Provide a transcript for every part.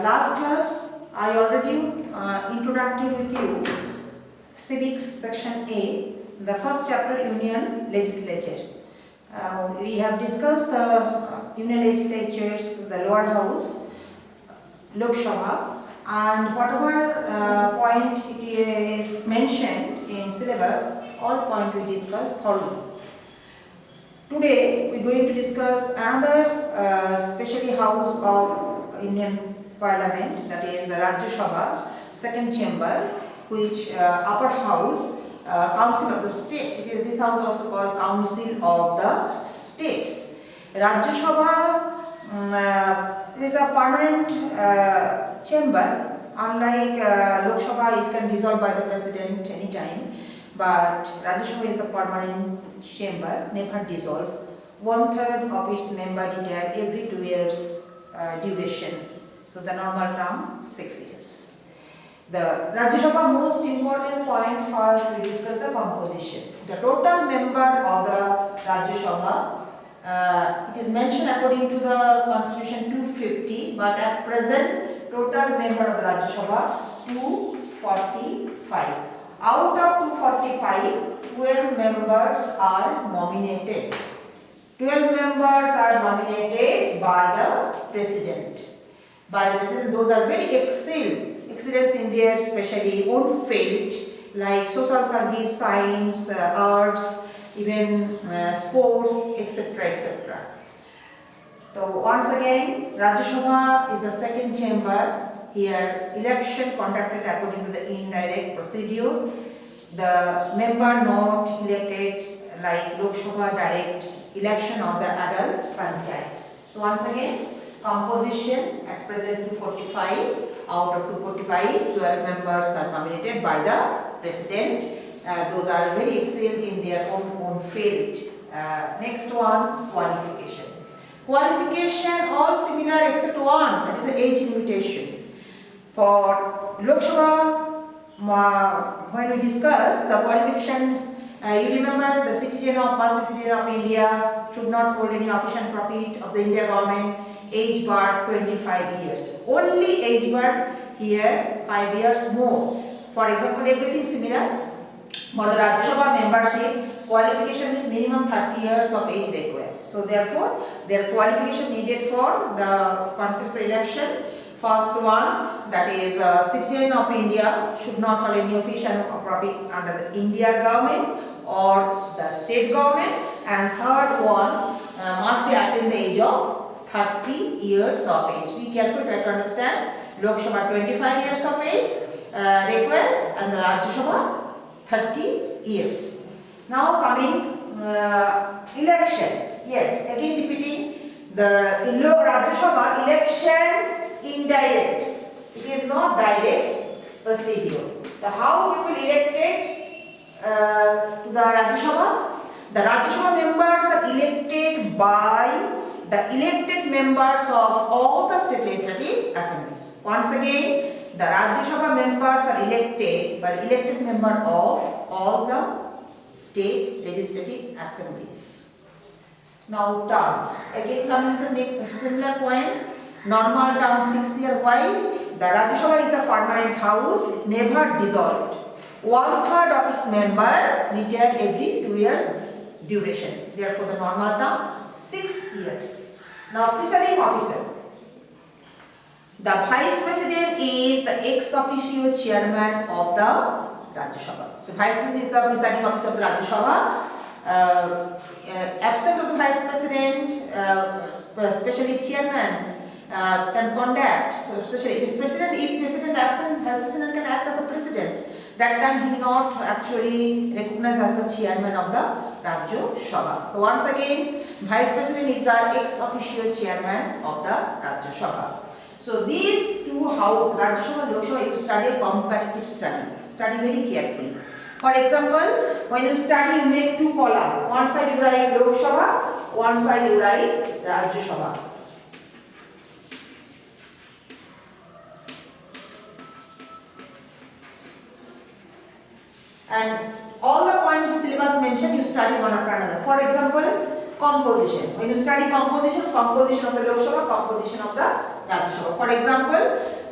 last class, I already introduced with you Civics section A, the first chapter, Union Legislature. We have discussed the Union Legislatures, the lower house, Lok Sabha, and whatever point it is mentioned in syllabus, all points we discussed thoroughly. Today we are going to discuss another specially house of Indian Parliament, that is the Rajya Sabha, second chamber, which upper house, Council of the State. This house also called Council of the States. Rajya Sabha is a permanent chamber. Unlike Lok Sabha, it can dissolve by the president anytime. But Rajya Sabha is the permanent chamber, never dissolved. 1/3 of its members retire every 2 years duration. So the normal term 6 years. The Rajya Sabha most important point, first we discuss the composition. The total member of the Rajya Sabha, it is mentioned according to the Constitution 250, but at present total member of the Rajya Sabha 245. Out of 245, 12 members are nominated. 12 members are nominated by the President. Those are very excellence in their specially own field, like social service, science, arts, even sports, etc., etc. So once again, Rajya Sabha is the second chamber. Here, election conducted according to the indirect procedure. The member not elected like Lok Sabha, direct election of the adult franchise. So once again, composition at present 245. Out of 245, 12 members are nominated by the President. Those are very excellent in their own field. Next one, qualification. Qualification all similar except one, that is the age limitation. For Lok Sabha, when we discuss the qualifications, you remember the citizen must be citizen of India, should not hold any official profit of the India government, age bar 25 years. Only age bar here 5 years more. For example, everything similar. For the Rajya Sabha membership, qualification is minimum 30 years of age required. So therefore, their qualification needed for the contest election. First one, that is citizen of India, should not hold any official profit under the India government or the state government. And third one, must be attained the age of 30 years of age. Be careful to understand. Lok Sabha 25 years of age required, and the Rajya Sabha 30 years. Now coming election. Yes, again repeating, the Rajya Sabha election indirect. It is not direct procedure. The how people elected to the Rajya Sabha? The Rajya Sabha members are elected by the elected members of all the state legislative assemblies. Once again, the Rajya Sabha members are elected by the elected member of all the state legislative assemblies. Now term. Again coming to the similar point. Normal term 6 years. Why? The Rajya Sabha is the permanent house, never dissolved. 1/3 of its member retired every 2 years duration. Therefore, the normal term 6 years. Now, presiding officer. The Vice President is the ex officio chairman of the Rajya Sabha. So, Vice President is the presiding officer of the Rajya Sabha. Absent of the Vice President, especially chairman, can conduct. So, especially if President absent, Vice President can act as a President. That time he not actually recognized as the chairman of the Rajya Sabha. So once again, Vice President is the ex officio chairman of the Rajya Sabha. So these two houses, Rajya Sabha and Lok Sabha, you study comparative study. Study very carefully. For example, when you study, you make two columns. One side you write Lok Sabha, one side you write Rajya Sabha. And all the points syllabus mentioned, you study one after another. For example, composition. When you study composition, composition of the Lok Sabha, composition of the Rajya Sabha. For example,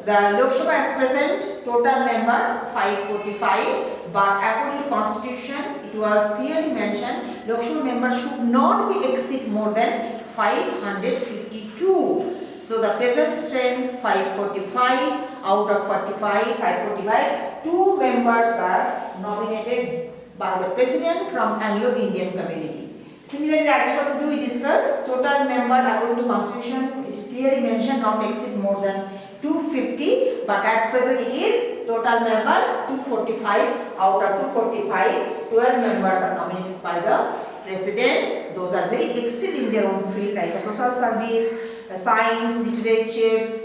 The Lok Sabha as present, total member 545, but according to Constitution, it was clearly mentioned Lok Sabha member should not be exceed more than 552. So the present strength 545, out of 45, 545, 2 members are nominated by the President from Anglo-Indian community. Similarly, Rajya Sabha to we discussed total member according to Constitution, it is clearly mentioned not exceed more than 250, but at present it is total member 245. Out of 245, 12 members are nominated by the President. Those are very excellent in their own field, like social service, science, literatures,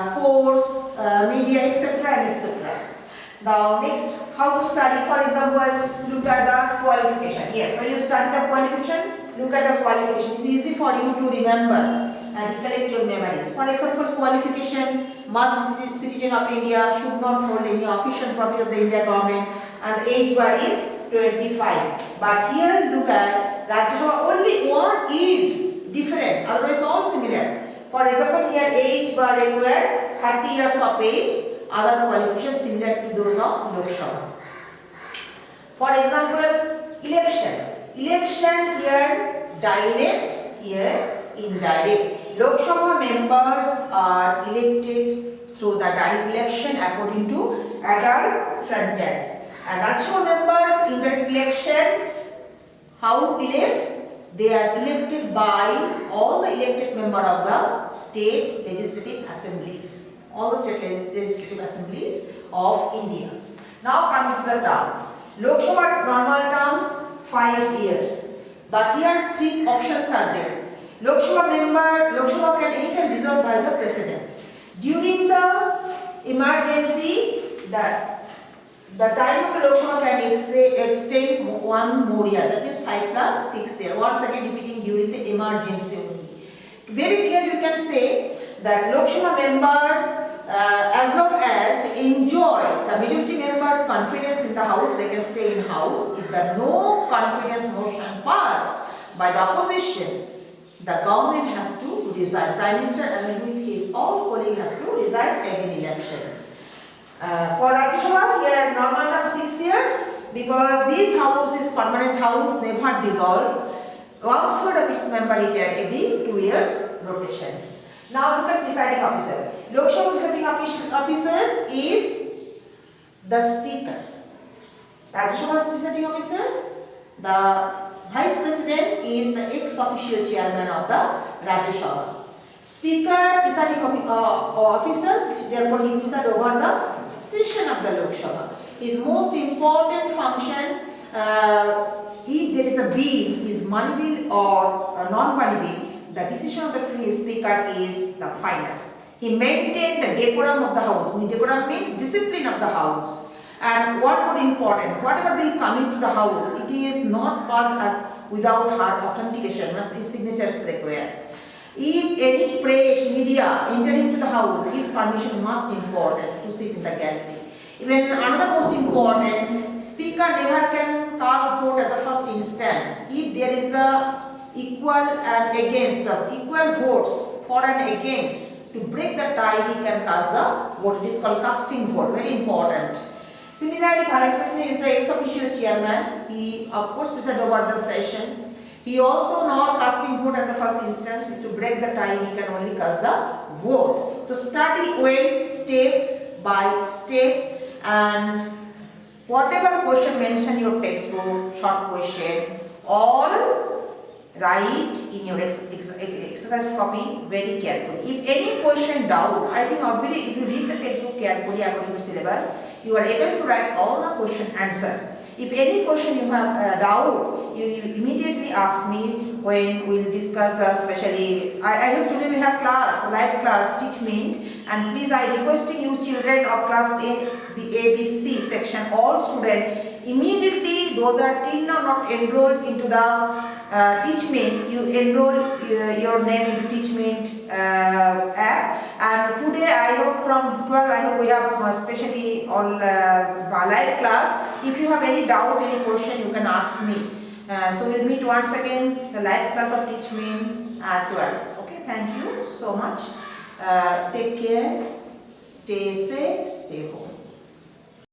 sports, media, etc. and etc. Now next, how to study? For example, look at the qualification. Yes, when you study the qualification, look at the qualification. It is easy for you to remember and recollect your memories. For example, qualification: must be citizen of India, should not hold any official profit of the India government, and the age bar is 25. But here look at Rajya Sabha, only one is different, otherwise all similar. For example, here age bar required 30 years of age, other qualifications similar to those of Lok Sabha. For example, election here direct, here indirect. Lok Sabha members are elected through the direct election according to adult franchise. And Rajya Sabha members indirect election, how elect? They are elected by all the elected members of the state legislative assemblies, all the state legislative assemblies of India. Now coming to the term. Lok Sabha normal term 5 years, but here 3 options are there. Lok Sabha can anytime dissolved by the President. During the emergency, the time of the Lok Sabha can extend 1 more year, that means 5 plus 6 years. Once again repeating, during the emergency only. Very clearly we can say that Lok Sabha member, as long as they enjoy the majority members' confidence in the house, they can stay in house. If the no confidence motion passed by the opposition, the government has to resign. Prime Minister along with his all colleagues has to resign again election. For Rajya Sabha, here normal term 6 years, because this house is permanent house, never dissolved. 1/3 of its member retired every 2 years rotation. Now look at presiding officer. Lok Sabha presiding officer is the speaker. Rajya Sabha presiding officer, the vice president is the ex officio chairman of the Rajya Sabha. Speaker, presiding officer, therefore he presides over the session of the Lok Sabha. His most important function, if there is a bill, is money bill or a non-money bill, the decision of the free speaker is the final. He maintains the decorum of the house. Decorum means discipline of the house. And what would important, whatever bill coming to the house, it is not passed without hard authentication, not his signatures required. If any press, media enter into the house, his permission must important to sit in the gallery. Even another most important, speaker never can cast vote at the first instance. If there is a equal and against, equal votes for and against, to break the tie, he can cast the vote. It is called casting vote, very important. Similarly, Vice President is the ex officio chairman. He of course presides over the session. He also not casting vote at the first instance. To break the tie, he can only cast the vote. To study well step by step, and whatever question mentioned in your textbook, short question, all write in your exercise copy very carefully. If any question doubt, I think obviously if you read the textbook carefully according to syllabus, you are able to write all the question answer. If any question you have doubt, you immediately ask me when we will discuss the specially. I hope today we have class, live class, teach me, and please I requesting you children of class 10, the ABC section, all students, immediately those are till now not enrolled into the Teachment, you enroll your name into Teachment app, and today I hope from 12 I hope we have especially on live class. If you have any doubt, any question, you can ask me. So we'll meet once again the live class of Teachment at 12. Okay, thank you so much. Take care. Stay safe, stay home.